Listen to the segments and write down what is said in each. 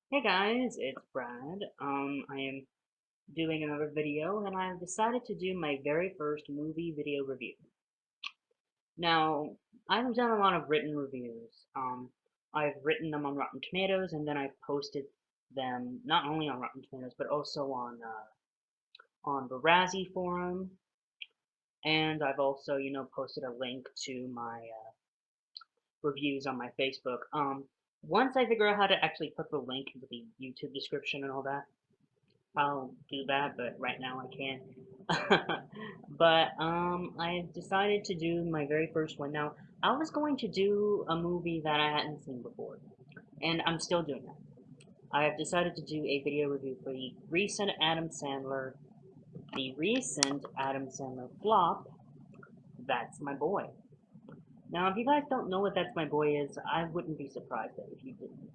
Hey guys, it's Brad. I am doing another video and I've decided to do my very first movie video review. Now, I've done a lot of written reviews. I've written them on Rotten Tomatoes and then I've posted them not only on Rotten Tomatoes but also on the Razzie forum, and I've also, posted a link to my reviews on my Facebook. Once I figure out how to actually put the link into the YouTube description and all that, I'll do that, but right now I can't. But I've decided to do my very first one. Now, I was going to do a movie that I hadn't seen before, and I'm still doing that. I have decided to do a video review for the recent Adam Sandler flop, That's My Boy. Now, if you guys don't know what That's My Boy is, I wouldn't be surprised if you didn't.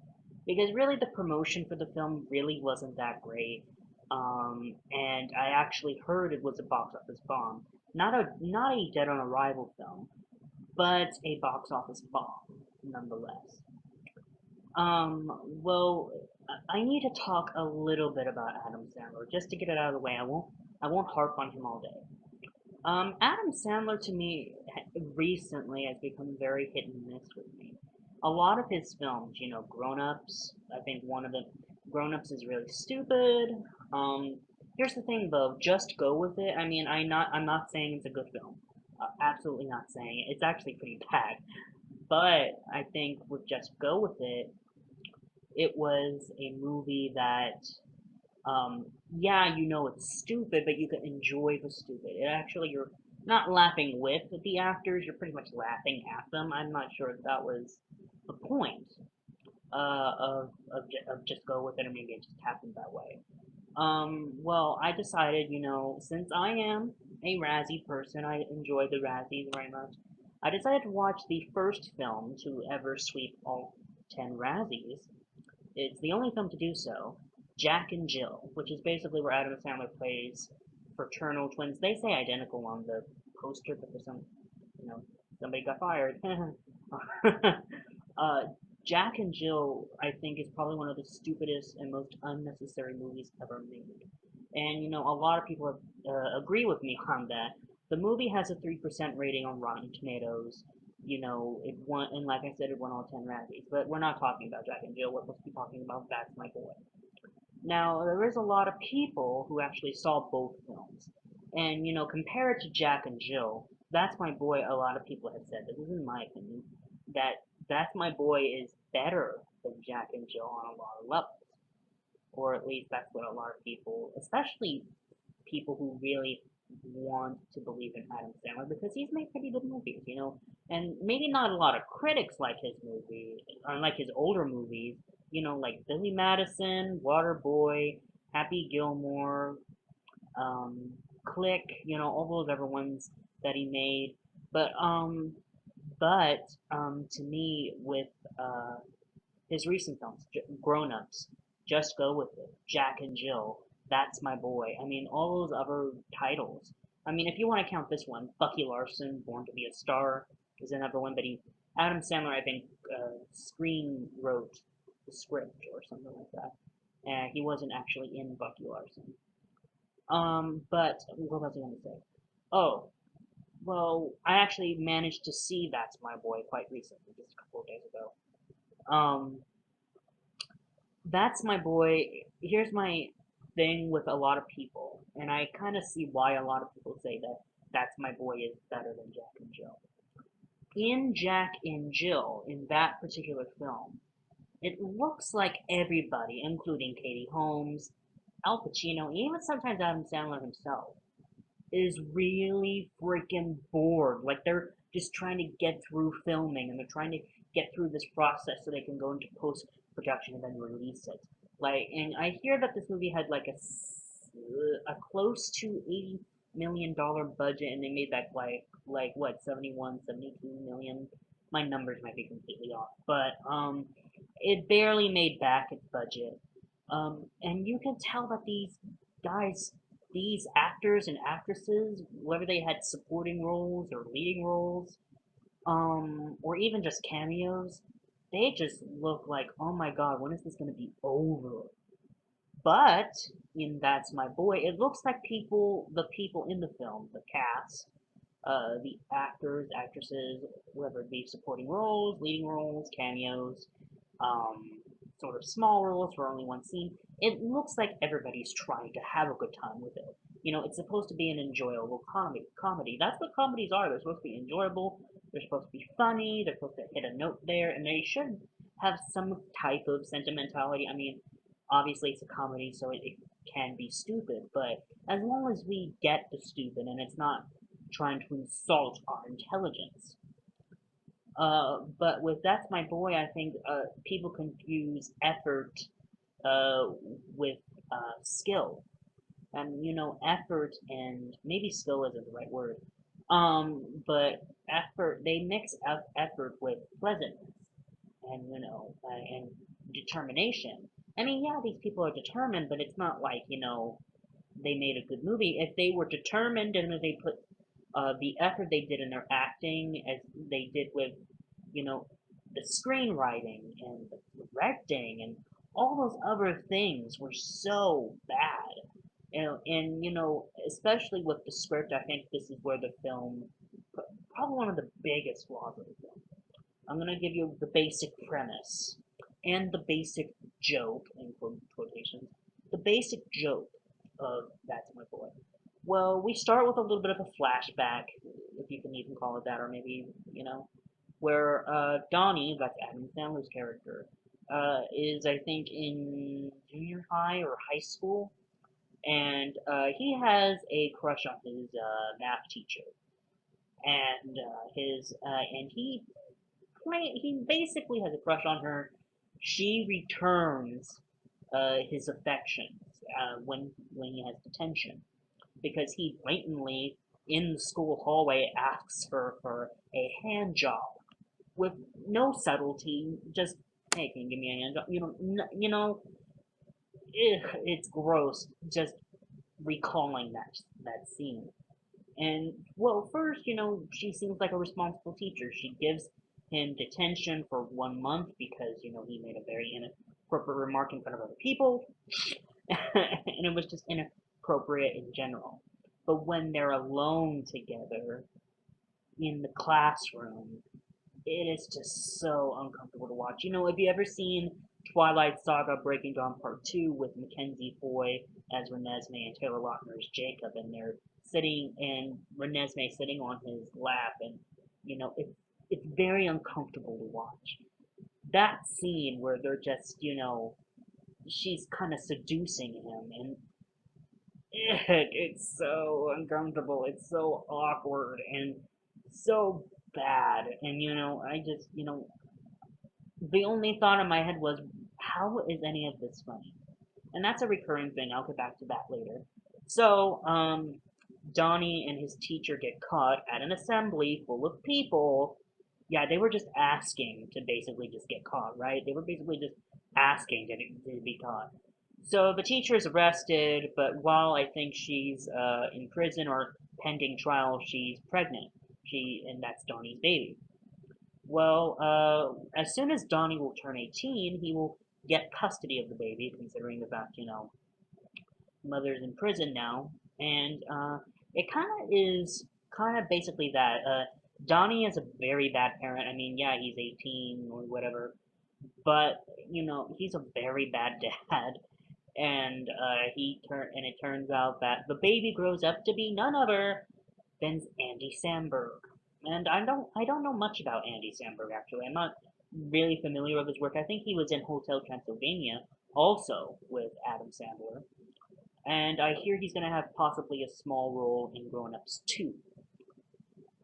Because really the promotion for the film really wasn't that great. And I actually heard it was a box office bomb. Not a Dead on Arrival film, but a box office bomb, nonetheless. Well, I need to talk a little bit about Adam Sandler, just to get it out of the way. I won't harp on him all day. Adam Sandler to me recently has become very hit and miss with me. A lot of his films, Grown Ups, I think one of them, Grown Ups is really stupid. Here's the thing though, Just Go With It. I mean, I'm not saying it's a good film. Absolutely not saying it. It's actually pretty bad. But I think with Just Go With It, it was a movie that yeah, it's stupid, but you can enjoy the stupid. You're not laughing with the actors, you're pretty much laughing at them. I'm not sure if that was the point of Just Go With It, or maybe it just happened that way. Well, I decided, since I am a Razzie person, I enjoy the Razzies very much. I decided to watch the first film to ever sweep all 10 Razzies. It's the only film to do so, Jack and Jill, which is basically where Adam Sandler plays fraternal twins. They say identical on the poster, but for you know, somebody got fired. uh, Jack and Jill, I think, is probably one of the stupidest and most unnecessary movies ever made. And, a lot of people agree with me on that. The movie has a 3% rating on Rotten Tomatoes. It won, and like I said, it won all 10 Razzies. But we're not talking about Jack and Jill. We're supposed to be talking about That's My Boy. Now, there is a lot of people who actually saw both films. And, compared to Jack and Jill, That's My Boy, a lot of people have said, this is in my opinion, that That's My Boy is better than Jack and Jill on a lot of levels. Or at least that's what a lot of people, especially people who really want to believe in Adam Sandler, because he's made pretty good movies. And maybe not a lot of critics like his movie, or like his older movies, like Billy Madison, Waterboy, Happy Gilmore, Click, all those other ones that he made. But to me, with uh, his recent films, Grown Ups, Just Go With It, Jack and Jill, That's My Boy. I mean, all those other titles. I mean, if you want to count this one, Bucky Larson, Born to Be a Star, is another one, but Adam Sandler, I think, screen wrote the script or something like that. He wasn't actually in Bucky Larson. But what was I going to say? Oh, well, I actually managed to see That's My Boy quite recently, just a couple of days ago. That's My Boy. Here's my thing with a lot of people, and I kind of see why a lot of people say that That's My Boy is better than Jack and Jill. In Jack and Jill, in that particular film, it looks like everybody, including Katie Holmes, Al Pacino, even sometimes Adam Sandler himself, is really freaking bored. Like they're just trying to get through filming and they're trying to get through this process so they can go into post production and then release it. Like, and I hear that this movie had like a close to $80 million budget, and they made that like what 71, 72 million. My numbers might be completely off, but it barely made back its budget. And you can tell that guys, these actors and actresses, whether they had supporting roles or leading roles, or even just cameos, they just look like, oh my god, when is this gonna be over? But in That's My Boy, it looks like the people in the film, the cast, the actors, actresses, whether it be supporting roles, leading roles, cameos, um, sort of small roles for only one scene. It looks like everybody's trying to have a good time with it. It's supposed to be an enjoyable comedy. Comedy. That's what comedies are. They're supposed to be enjoyable. They're supposed to be funny. They're supposed to hit a note there, and they should have some type of sentimentality. I mean, obviously it's a comedy, so it can be stupid, but as long as we get the stupid and it's not trying to insult our intelligence. But with That's My Boy, I think people confuse effort uh, with skill. And, effort and maybe skill isn't the right word. But effort, they mix up effort with pleasantness and, and determination. I mean, yeah, these people are determined, but it's not like, they made a good movie. If they were determined and if they put the effort they did in their acting, as they did with, you know, the screenwriting and the directing and all those other things were so bad. Especially with the script, I think this is where the film, probably one of the biggest flaws of the film. I'm gonna give you the basic premise and the basic joke in quotations. The basic joke of That's My Boy. Well, we start with a little bit of a flashback, if you can even call it that, or maybe, where Donnie, that's Adam Sandler's character, is, I think, in junior high or high school, and he has a crush on his math teacher, and he basically has a crush on her. She returns his affections when he has detention, because he blatantly in the school hallway asks her for a hand job with no subtlety, just hey, can you give me a hand job? It's gross just recalling that scene. And well, first, she seems like a responsible teacher. She gives him detention for 1 month because he made a very inappropriate remark in front of other people, and it was just inappropriate in general. But when they're alone together in the classroom, it is just so uncomfortable to watch. Have you ever seen Twilight Saga Breaking Dawn Part 2 with Mackenzie Foy as Renesmee and Taylor Lautner as Jacob, and they're sitting, and Renesmee sitting on his lap, and, it's very uncomfortable to watch. That scene where they're just, she's kind of seducing him, and it's so uncomfortable, it's so awkward, and so bad. And I just, the only thought in my head was, how is any of this funny? And that's a recurring thing. I'll get back to that later. So, Donnie and his teacher get caught at an assembly full of people. Yeah, they were just asking to basically just get caught, right? They were basically just asking to be caught. So the teacher is arrested, but while I think she's in prison or pending trial, she's pregnant. And that's Donnie's baby. Well, as soon as Donnie will turn 18, he will get custody of the baby, considering the fact, mother's in prison now. And it kind of basically that. Donnie is a very bad parent. I mean, yeah, he's 18 or whatever, but, he's a very bad dad. And and it turns out that the baby grows up to be none other than Andy Samberg. And I don't know much about Andy Samberg, actually. I'm not really familiar with his work. I think he was in Hotel Transylvania, also with Adam Sandler. And I hear he's going to have possibly a small role in Grown Ups 2.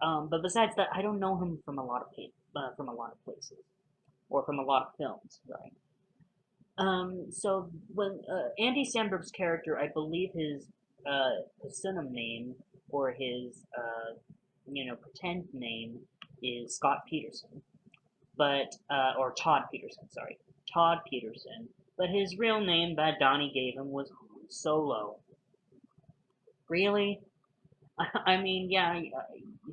But besides that, I don't know him from a lot of places, or from a lot of films, right? So when Andy Samberg's character, I believe his pseudonym name, or his pretend name, is Scott Peterson, but or Todd Peterson, sorry, Todd Peterson. But his real name that Donnie gave him was Han Solo. Really? I mean, yeah,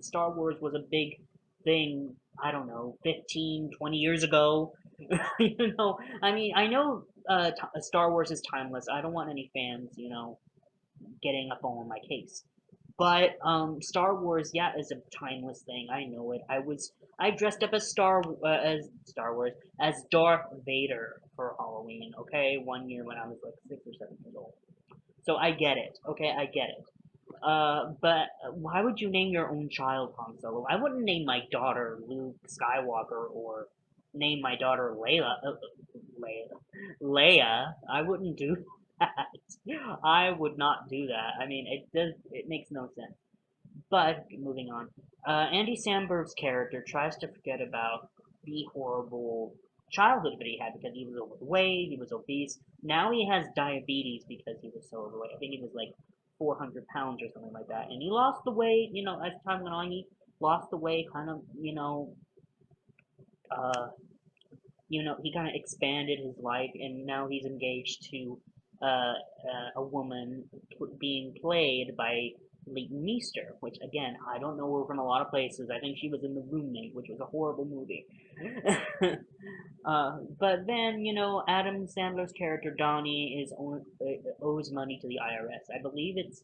Star Wars was a big thing, I don't know, 15, 20 years ago. I mean, I know Star Wars is timeless. I don't want any fans, getting up on my case. But Star Wars, yeah, is a timeless thing. I know it. I dressed up as Star Wars as Darth Vader for Halloween. Okay, one year when I was like 6 or 7 years old. So I get it. Okay, I get it. But why would you name your own child Han Solo? I wouldn't name my daughter Luke Skywalker or name my daughter Leia. I wouldn't do that. I would not do that. I mean, it makes no sense. But moving on, Andy Samberg's character tries to forget about the horrible childhood that he had because he was overweight, he was obese. Now he has diabetes because he was so overweight. I think he was like 400 pounds or something like that, and he lost the weight. As time went on, he lost the weight, kind of, uh, he kind of expanded his life, and now he's engaged to a woman being played by Leighton Meester, which again, I don't know her from a lot of places. I think she was in The Roommate, which was a horrible movie. But then, Adam Sandler's character Donnie owes money to the IRS. I believe it's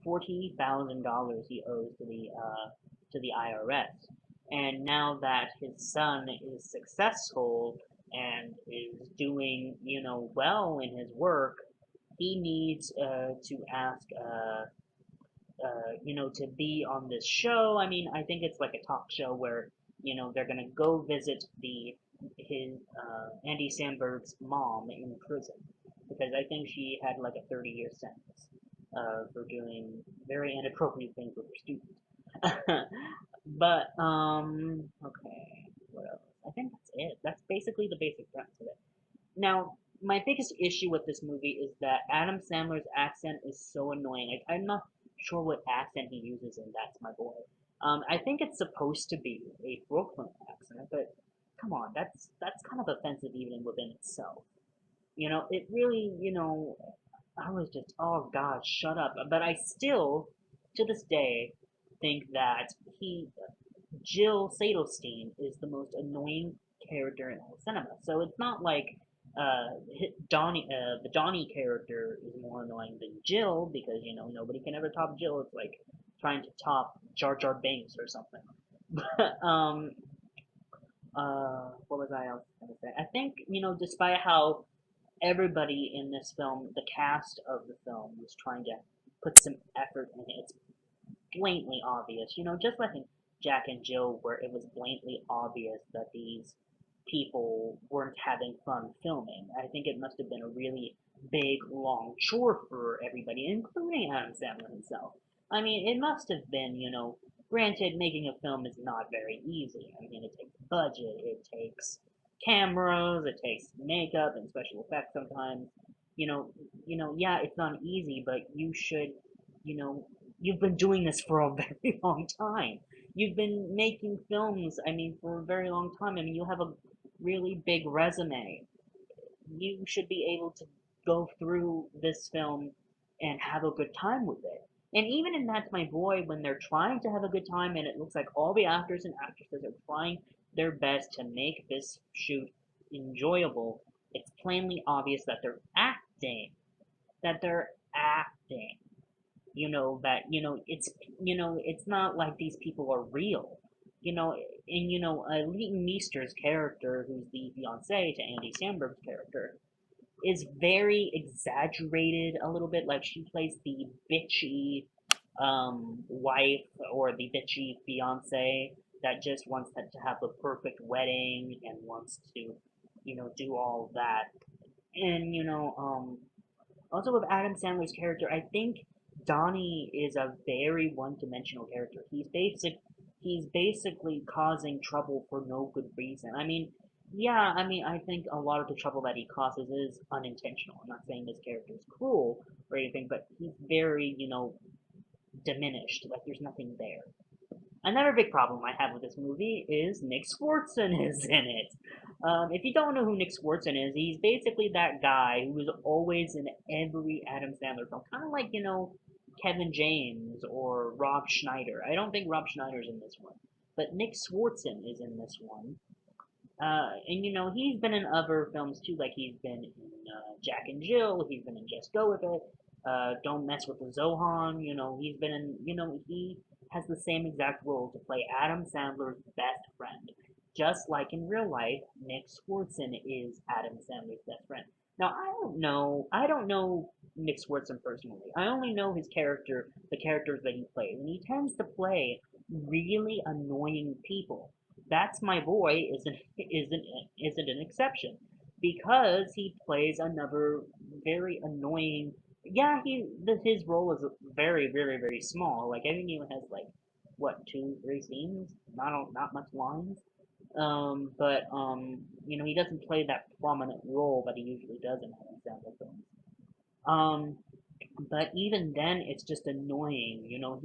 $40,000 he owes to the IRS. And now that his son is successful and is doing, well in his work, he needs to ask, to be on this show. I mean, I think it's like a talk show where, they're gonna go visit his Andy Samberg's mom in prison because I think she had like a 30-year sentence for doing very inappropriate things with her students. But okay, what else? I think that's it. That's basically the basic premise of it. Now, my biggest issue with this movie is that Adam Sandler's accent is so annoying. Like, I'm not sure what accent he uses in That's My Boy. I think it's supposed to be a Brooklyn accent, but come on, that's kind of offensive even within itself. It really, I was just, oh God, shut up. But I still, to this day, think that Jill Sadelstein is the most annoying character in all cinema. So it's not like the Donnie character is more annoying than Jill because nobody can ever top Jill. It's like trying to top Jar Jar Binks or something. But what was I else gonna say? I think despite how everybody in this film, the cast of the film, was trying to put some effort in it. It's blatantly obvious. Just like in Jack and Jill, where it was blatantly obvious that these people weren't having fun filming. I think it must have been a really big, long chore for everybody, including Adam Sandler himself. I mean, it must have been, granted, making a film is not very easy. I mean, it takes budget, it takes cameras, it takes makeup and special effects sometimes. Yeah, it's not easy, but you know, you've been doing this for a very long time. You've been making films, I mean, for a very long time. I mean, you have a really big resume. You should be able to go through this film and have a good time with it. And even in That's My Boy, when they're trying to have a good time, and it looks like all the actors and actresses are trying their best to make this shoot enjoyable, it's plainly obvious that they're acting. That they're acting. It's not like these people are real. And Leighton Meester's character, who's the fiance to Andy Samberg's character, is very exaggerated a little bit. Like she plays the bitchy wife or the bitchy fiance that just wants to have the perfect wedding and wants to, do all that. And also with Adam Sandler's character, I think Donnie is a very one-dimensional character. He's basically causing trouble for no good reason. I mean, yeah, I mean, I think a lot of the trouble that he causes is unintentional. I'm not saying this character is cruel or anything, but he's very, diminished. Like there's nothing there. Another big problem I have with this movie is Nick Swartzen is in it. If you don't know who Nick Swartzen is, he's basically that guy who is always in every Adam Sandler film. Kind of like, Kevin James or Rob Schneider. I don't think Rob Schneider's in this one. But Nick Swartzen is in this one. And you know, he's been in other films too, like he's been in Jack and Jill, he's been in Just Go With It, Don't Mess With the Zohan, you know, he's been in, you know, he has the same exact role to play Adam Sandler's best friend. Just like in real life, Nick Swartzen is Adam Sandler's best friend. Now, I don't know Nick Swartzen personally. I only know his character, the characters that he plays, and he tends to play really annoying people. That's My Boy isn't an exception because he plays another very annoying. Yeah, his role is very small. Like I think he has like what 2 3 scenes, not much lines. But you know he doesn't play that prominent role that he usually does in Adam Sandler films. Um, but even then, it's just annoying. You know,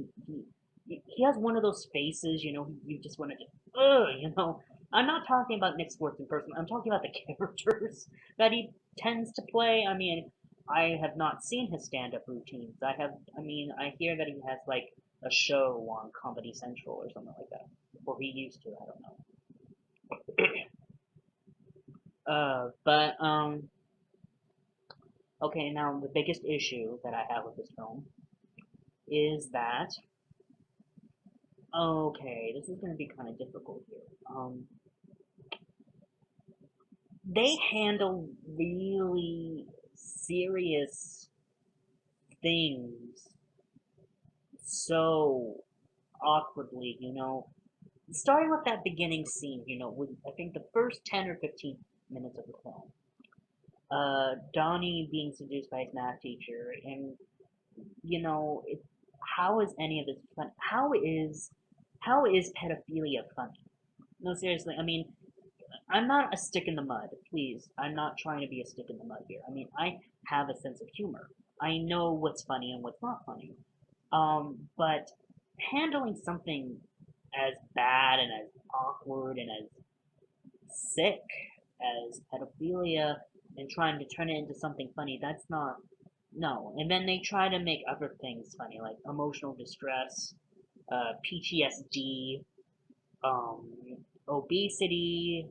he has one of those faces. You know, you just want to just, ugh. You know, I'm not talking about Nick Swartz in person. I'm talking about the characters that he tends to play. I mean, I have not seen his stand-up routines. I mean, I hear that he has like a show on Comedy Central or something like that, or he used to. I don't know. But okay. Now the biggest issue that I have with this film is that okay, this is going to be kind of difficult here. They handle really serious things so awkwardly, you know. Starting with that beginning scene, you know, with I think the first 10 or 15 minutes of the film. Donnie being seduced by his math teacher, and you know, how is any of this fun? How is pedophilia funny? No, seriously. I mean, I'm not a stick in the mud. Please, I'm not trying to be a stick in the mud here. I mean, I have a sense of humor. I know what's funny and what's not funny. But handling something as bad and as awkward and as sick as pedophilia and trying to turn it into something funny, that's not, no. And then they try to make other things funny, like emotional distress, PTSD, um, obesity,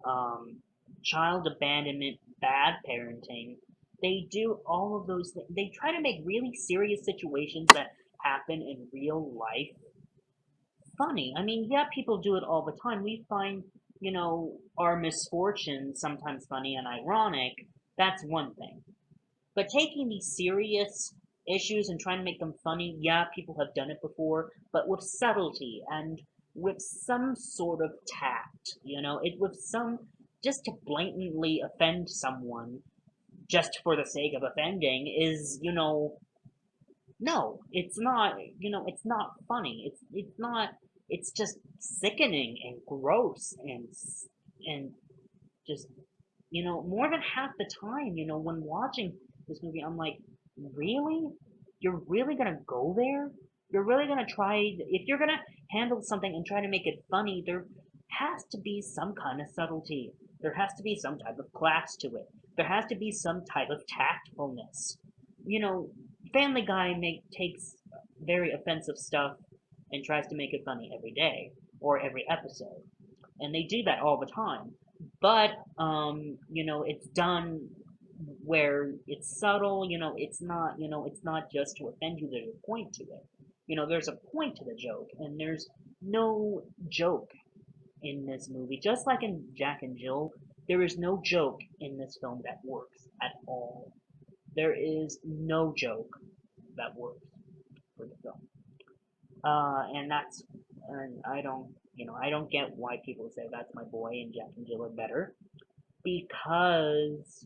um, child abandonment, bad parenting. They do all of those things. They try to make really serious situations that happen in real life funny. I mean, yeah, people do it all the time. We find, you know, our misfortunes sometimes funny and ironic. That's one thing. But taking these serious issues and trying to make them funny, yeah, people have done it before, but with subtlety and with some sort of tact, you know, it with some just to blatantly offend someone just for the sake of offending is, you know, no, it's not, you know, it's not funny. It's not it's just sickening and gross and just you know, more than half the time, you know, when watching this movie, I'm like, really? You're really gonna go there? You're really gonna try, if you're gonna handle something and try to make it funny, there has to be some kind of subtlety. There has to be some type of class to it. There has to be some type of tactfulness. You know, Family Guy takes very offensive stuff and tries to make it funny every day or every episode. And they do that all the time. But you know, it's done where it's subtle, you know, it's not just to offend you, there's a point to it. You know, there's a point to the joke, and there's no joke in this movie. Just like in Jack and Jill, there is no joke in this film that works at all. There is no joke that works for the film. And that's, and I don't, you know, I don't get why people say That's My Boy and Jack and Jill are better because,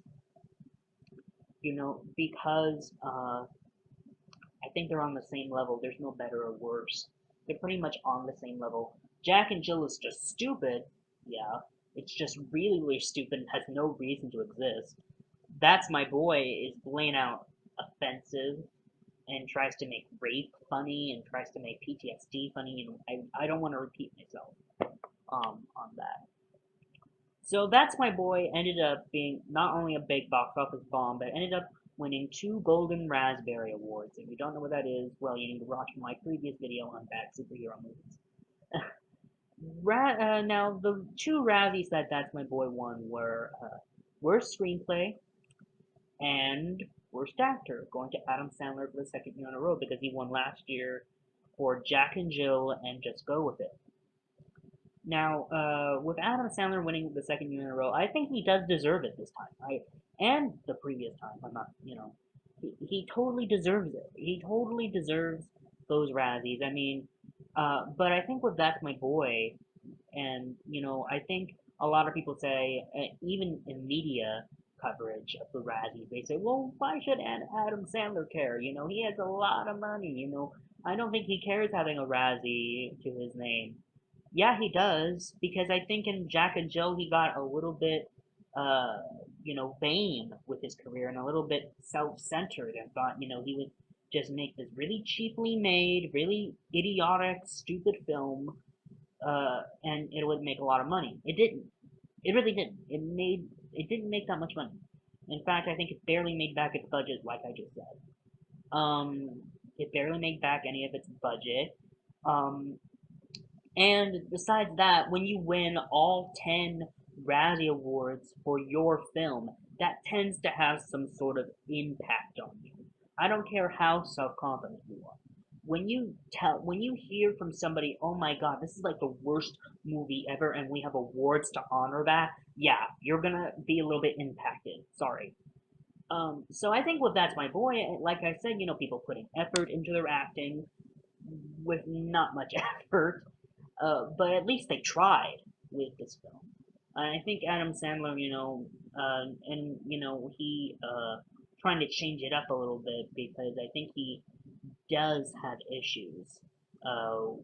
you know, because I think they're on the same level. There's no better or worse. They're pretty much on the same level. Jack and Jill is just stupid, yeah. It's just really stupid and has no reason to exist. That's My Boy is plain out offensive and tries to make rape funny and tries to make PTSD funny, and I don't want to repeat myself on that. So That's My Boy ended up being not only a big box office bomb, but ended up winning 2 Golden Raspberry Awards. If you don't know what that is, well, you need to watch my previous video on bad superhero movies. Now the two Razzies that That's My Boy won were worst screenplay and worst actor, going to Adam Sandler for the second year in a row because he won last year for Jack and Jill and Just Go With It. Now, with Adam Sandler winning the second year in a row, I think he does deserve it this time. And the previous time. I'm not, he totally deserves it. He totally deserves those Razzies. I mean, but I think with That's My Boy, and I think a lot of people say, even in media coverage of the Razzies, they say, well, why should Adam Sandler care? He has a lot of money. I don't think he cares having a Razzie to his name. Yeah, he does, because I think in Jack and Jill he got a little bit, uh, vain with his career and a little bit self-centered and thought, he would just make this really cheaply made, really idiotic, stupid film, and it would make a lot of money. It didn't. It really didn't. It didn't make that much money. In fact, I think it barely made back its budget, like I just said. It barely made back any of its budget. Um, and besides that, when you win all 10 Razzie Awards for your film, that tends to have some sort of impact on you. I don't care how self-confident you are. When you hear from somebody, oh my god, this is like the worst movie ever and we have awards to honor that, yeah, you're gonna be a little bit impacted. Sorry. So I think with That's My Boy, like I said, people putting effort into their acting with not much effort, but at least they tried with this film. And I think Adam Sandler, and he trying to change it up a little bit because I think he does have issues. Uh,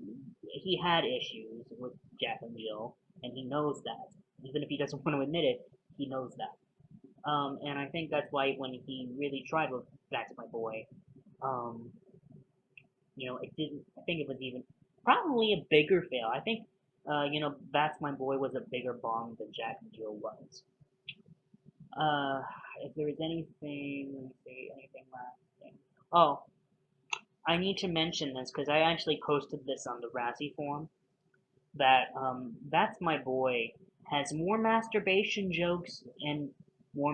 he had issues with Jack and Jill, and he knows that. Even if he doesn't want to admit it, he knows that. And I think that's why when he really tried with That's My Boy, um, it didn't. I think it was even probably a bigger fail. I think, That's My Boy was a bigger bomb than Jack and Jill was. Uh, if there was anything, let me see, anything last thing. Oh, I need to mention this because I actually posted this on the Razzie forum. That That's My Boy has more masturbation jokes and more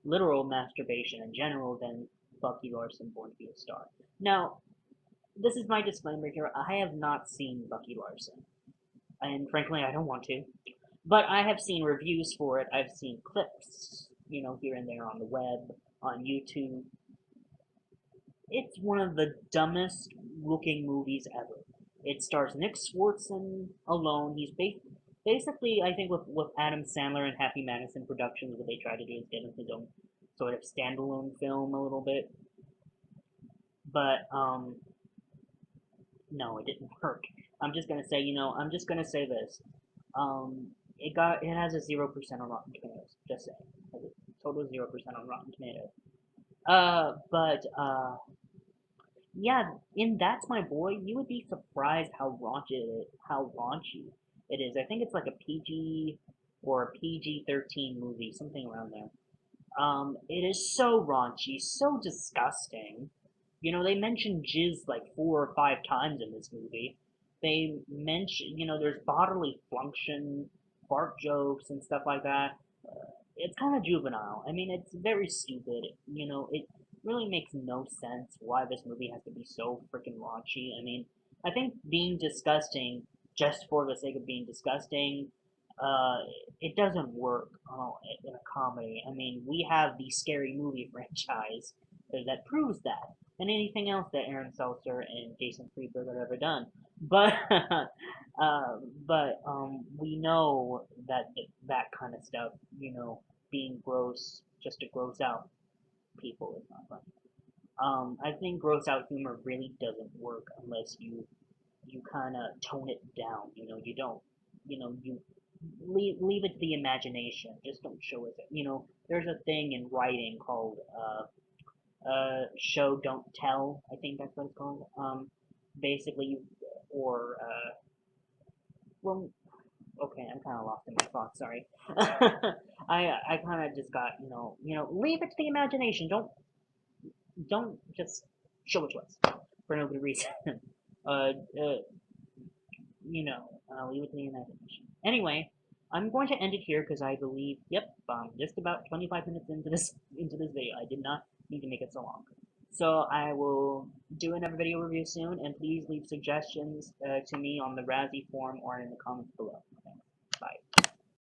literal masturbation in general than Bucky Larson Born to Be a Star. Now, this is my disclaimer here. I have not seen Bucky Larson, and frankly, I don't want to. But I have seen reviews for it. I've seen clips, here and there on the web, on YouTube. It's one of the dumbest looking movies ever. It stars Nick Swartzen alone. Basically, I think with Adam Sandler and Happy Madison Productions, what they try to do is get him his own sort of standalone film a little bit. But no, it didn't work. I'm just gonna say, I'm just gonna say this. It has a 0% on Rotten Tomatoes. Just saying, it has a total 0% on Rotten Tomatoes. But yeah, in That's My Boy, you would be surprised how raunchy it is. I think it's like a PG or a PG-13 movie, something around there. It is so raunchy, so disgusting. They mention jizz like 4 or 5 times in this movie. They mention, there's bodily function, fart jokes, and stuff like that. It's kind of juvenile. I mean, it's very stupid. It really makes no sense why this movie has to be so freaking raunchy. I mean, I think being disgusting just for the sake of being disgusting, uh, it doesn't work in a comedy. I mean, we have the Scary Movie franchise that proves that, and anything else that Aaron Seltzer and Jason Friedberg have ever done. But we know that that kind of stuff, being gross just to gross out people is not funny. I think gross out humor really doesn't work unless you kind of tone it down. You don't, you leave it to the imagination. Just don't show it. There's a thing in writing called show don't tell. I think that's what it's called. Basically, or well, okay, I'm kind of lost in my thoughts. Sorry. I kind of just got leave it to the imagination. Don't just show it to us for no good reason. uh, uh you know, leave it to the imagination. Anyway, I'm going to end it here because I believe, yep, just about 25 minutes into this video. I did not need to make it so long. So I will do another video review soon, and please leave suggestions to me on the Razzie forum or in the comments below.